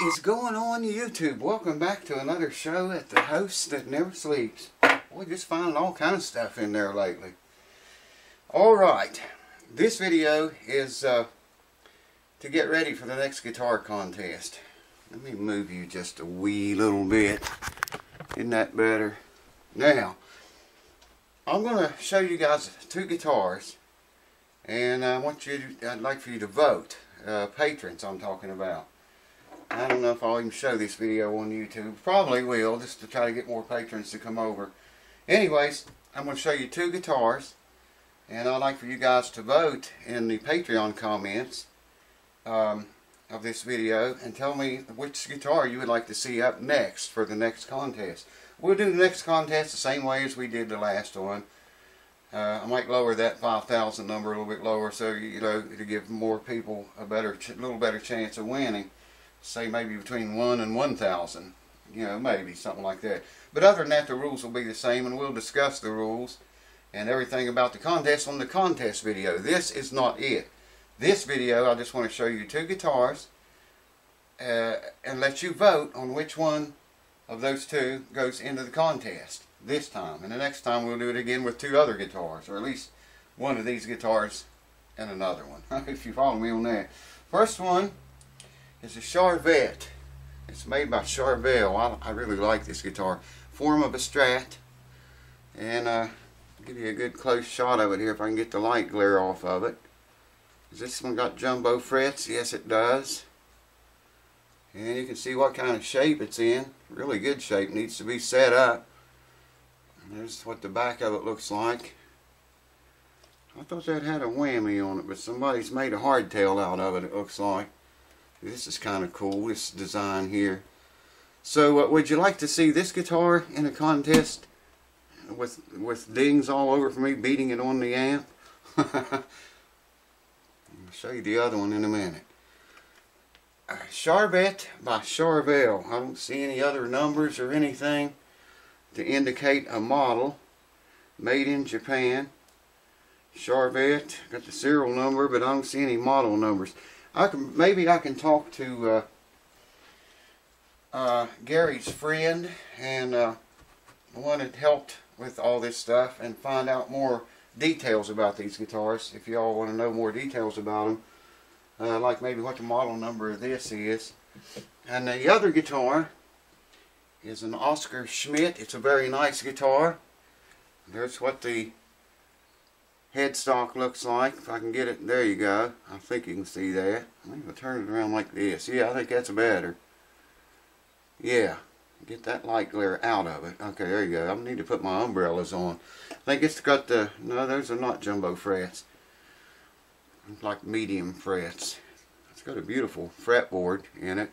is going on YouTube? Welcome back to another show at the host that never sleeps. Boy, just finding all kind of stuff in there lately. Alright, this video is to get ready for the next guitar contest. Let me move you just a wee little bit. Isn't that better? Now, I'm going to show you guys two guitars, and I'd like for you to vote. Patrons I'm talking about. I don't know if I'll even show this video on YouTube. Probably will, just to try to get more patrons to come over. Anyways, I'm going to show you two guitars, and I'd like for you guys to vote in the Patreon comments of this video and tell me which guitar you would like to see up next for the next contest. We'll do the next contest the same way as we did the last one. I might lower that 5,000 number a little bit lower, so you know, to give more people a little better chance of winning. Say maybe between 1 and 1,000, you know, maybe something like that. But other than that, the rules will be the same, and we'll discuss the rules and everything about the contest on the contest video. This is not it. This video, I just want to show you two guitars and let you vote on which one of those two goes into the contest this time. And the next time we'll do it again with two other guitars, or at least one of these guitars and another one, if you follow me on that. First one is a Schartiger. It's made by Schartiger. I really like this guitar. Form of a Strat. And I'll give you a good close shot of it here if I can get the light glare off of it. Has this one got jumbo frets? Yes, it does. And you can see what kind of shape it's in. Really good shape. Needs to be set up. And there's what the back of it looks like. I thought that had a whammy on it, but somebody's made a hardtail out of it, it looks like. This is kind of cool, this design here. So would you like to see this guitar in a contest with dings all over for me beating it on the amp? I'll show you the other one in a minute. Schartiger by Schartiger. I don't see any other numbers or anything to indicate a model. Made in Japan. Schartiger. Got the serial number, but I don't see any model numbers. Maybe I can talk to Gary's friend and the one that helped with all this stuff, and find out more details about these guitars. If y'all want to know more details about them, like maybe what the model number of this is. And the other guitar is an Oscar Schmidt. It's a very nice guitar. There's what the headstock looks like. If I can get it, there you go. I think you can see that. I think I'll turn it around like this. Yeah, I think that's better. Yeah, get that light glare out of it. Okay, there you go. I need to put my umbrellas on. I think it's got the, no, those are not jumbo frets. It's like medium frets. It's got a beautiful fretboard in it.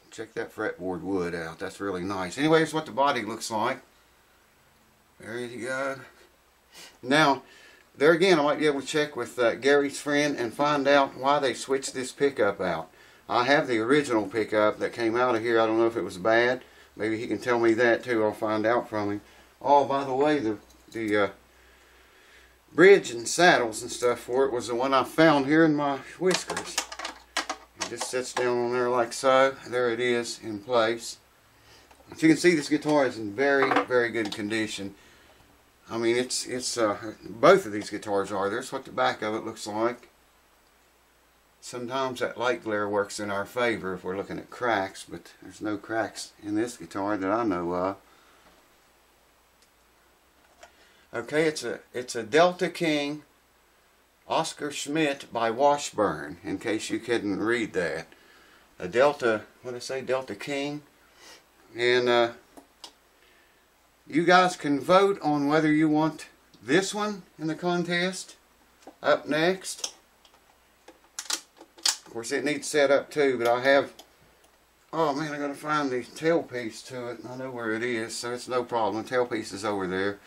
Check that fretboard wood out. That's really nice. Anyway, it's what the body looks like. There you go. Now, there again, I might be able to check with Gary's friend and find out why they switched this pickup out. I have the original pickup that came out of here. I don't know if it was bad. Maybe he can tell me that too. I'll find out from him. Oh, by the way, the bridge and saddles and stuff for it was the one I found here in my whiskers. It just sits down on there like so. There it is in place. As you can see, this guitar is in very, very good condition. I mean, it's both of these guitars are. There's what the back of it looks like. Sometimes that light glare works in our favor if we're looking at cracks, but there's no cracks in this guitar that I know of. Okay, it's a Delta King Oscar Schmidt by Washburn, in case you couldn't read that. A Delta, what did I say, Delta King. And you guys can vote on whether you want this one in the contest up next. Of course, it needs set up too, but I have, oh man, I gotta find the tailpiece to it. I know where it is, so it's no problem. The tailpiece is over there.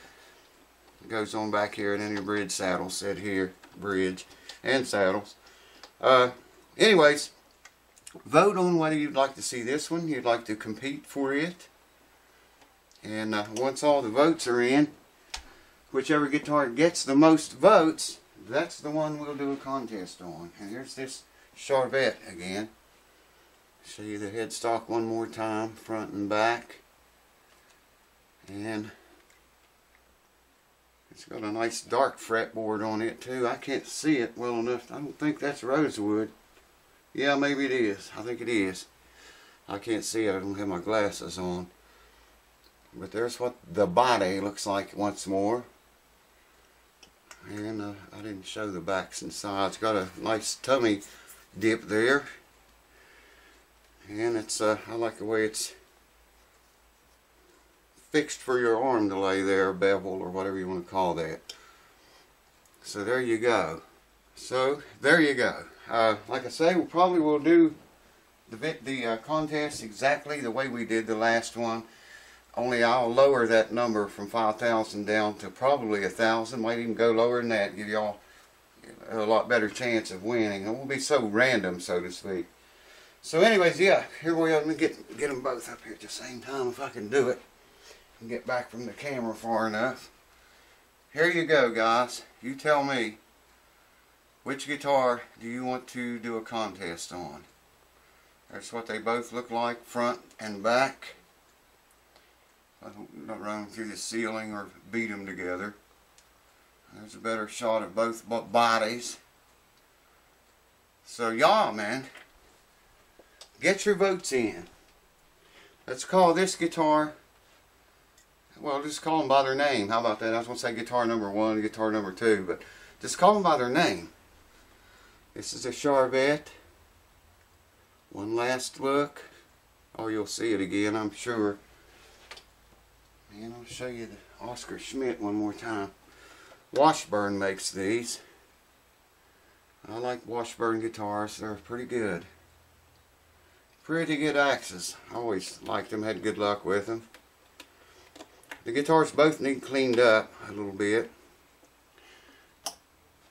It goes on back here, and then your bridge saddles set here. Bridge and saddles. Anyways, vote on whether you'd like to see this one, you'd like to compete for it. And once all the votes are in, whichever guitar gets the most votes, that's the one we'll do a contest on. And here's this Schartiger again. Show you the headstock one more time, front and back. And it's got a nice dark fretboard on it too. I can't see it well enough. I don't think that's rosewood. Yeah, maybe it is. I think it is. I can't see it. I don't have my glasses on. But there's what the body looks like once more. And I didn't show the backs and sides. Got a nice tummy dip there. And it's I like the way it's fixed for your arm to lay there, bevel or whatever you want to call that. So there you go. So there you go. Like I say, we probably will do the contest exactly the way we did the last one. Only I'll lower that number from 5,000 down to probably 1,000. Might even go lower than that. Give y'all a lot better chance of winning. It won't be so random, so to speak. So anyways, yeah, here we are. Let me get them both up here at the same time if I can do it. And get back from the camera far enough. Here you go, guys. You tell me, which guitar do you want to do a contest on? That's what they both look like, front and back. I don't run them through the ceiling or beat them together. There's a better shot of both bodies. So y'all, man, get your votes in. Let's call this guitar, well, just call them by their name. How about that? I was going to say guitar number 1, guitar number 2, but just call them by their name. This is a Charvet. One last look. Oh, you'll see it again, I'm sure. And I'll show you the Oscar Schmidt one more time. Washburn makes these. I like Washburn guitars. They're pretty good. Pretty good axes. I always liked them, had good luck with them. The guitars both need cleaned up a little bit.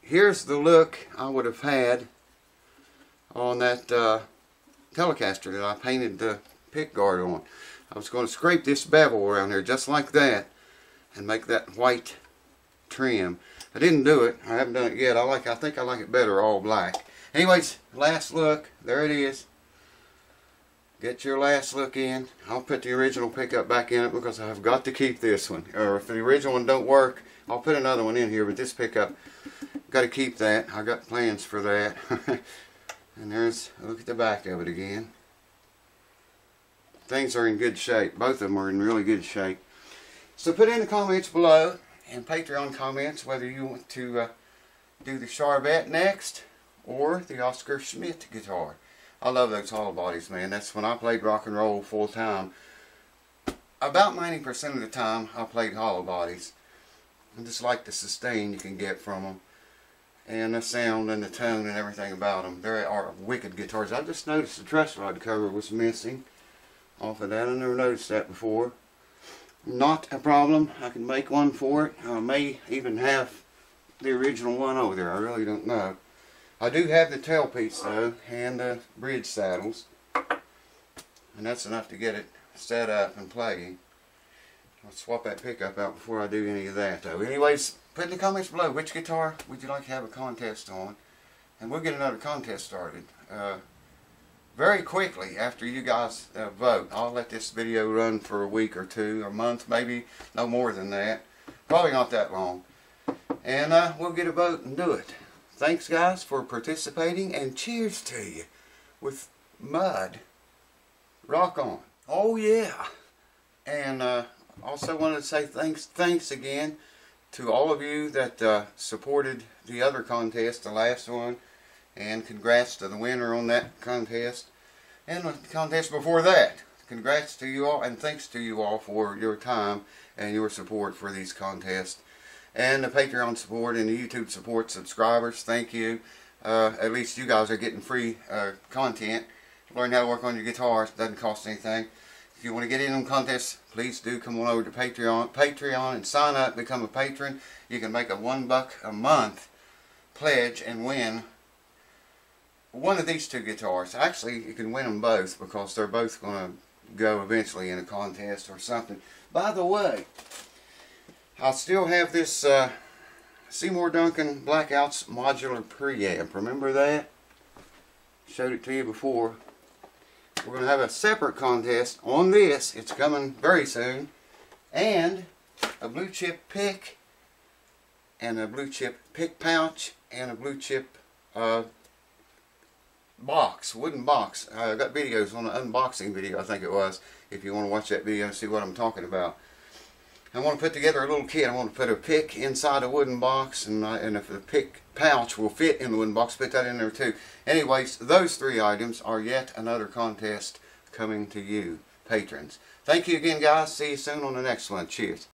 Here's the look I would have had on that Telecaster that I painted the pick guard on. I was going to scrape this bevel around here just like that and make that white trim. I didn't do it. I haven't done it yet. I think I like it better all black. Anyways, last look. There it is. Get your last look in. I'll put the original pickup back in it because I've got to keep this one. Or if the original one don't work, I'll put another one in here. But this pickup, got to keep that. I got plans for that. And there's, look at the back of it again. Things are in good shape. Both of them are in really good shape. So put in the comments below and Patreon comments whether you want to do the Charvet next or the Oscar Schmidt guitar. I love those hollow bodies, man. That's when I played rock and roll full time. About 90% of the time I played hollow bodies. I just like the sustain you can get from them. And the sound and the tone and everything about them. They are wicked guitars. I just noticed the truss rod cover was missing off of that. I never noticed that before. Not a problem. I can make one for it. I may even have the original one over there. I really don't know. I do have the tailpiece though and the bridge saddles. And that's enough to get it set up and playing. I'll swap that pickup out before I do any of that though. Anyways, put in the comments below which guitar would you like to have a contest on. And we'll get another contest started. Very quickly after you guys vote. I'll let this video run for a week or two, a month, maybe no more than that. Probably not that long. And we'll get a vote and do it. Thanks guys for participating and cheers to you with mud. Rock on. Oh yeah. And also wanted to say thanks again to all of you that supported the other contest, the last one. And congrats to the winner on that contest. And the contest before that. Congrats to you all and thanks to you all for your time and your support for these contests. And the Patreon support and the YouTube support subscribers. Thank you. At least you guys are getting free content. Learn how to work on your guitars. Doesn't cost anything. If you want to get in on contests, please do come on over to Patreon and sign up, become a patron. You can make a $1 a month pledge and win one of these two guitars. Actually, you can win them both because they're both going to go eventually in a contest or something. By the way, I still have this Seymour Duncan Blackouts modular preamp. Remember that? Showed it to you before. we're going to have a separate contest on this. It's coming very soon. And a blue chip pick, and a blue chip pick pouch, and a blue chip box, wooden box. I got videos on an unboxing video, I think it was, if you want to watch that video and see what I'm talking about. I want to put together a little kit. I want to put a pick inside a wooden box, and if the pick pouch will fit in the wooden box, put that in there too. Anyways, those 3 items are yet another contest coming to you, patrons. Thank you again, guys. See you soon on the next one. Cheers.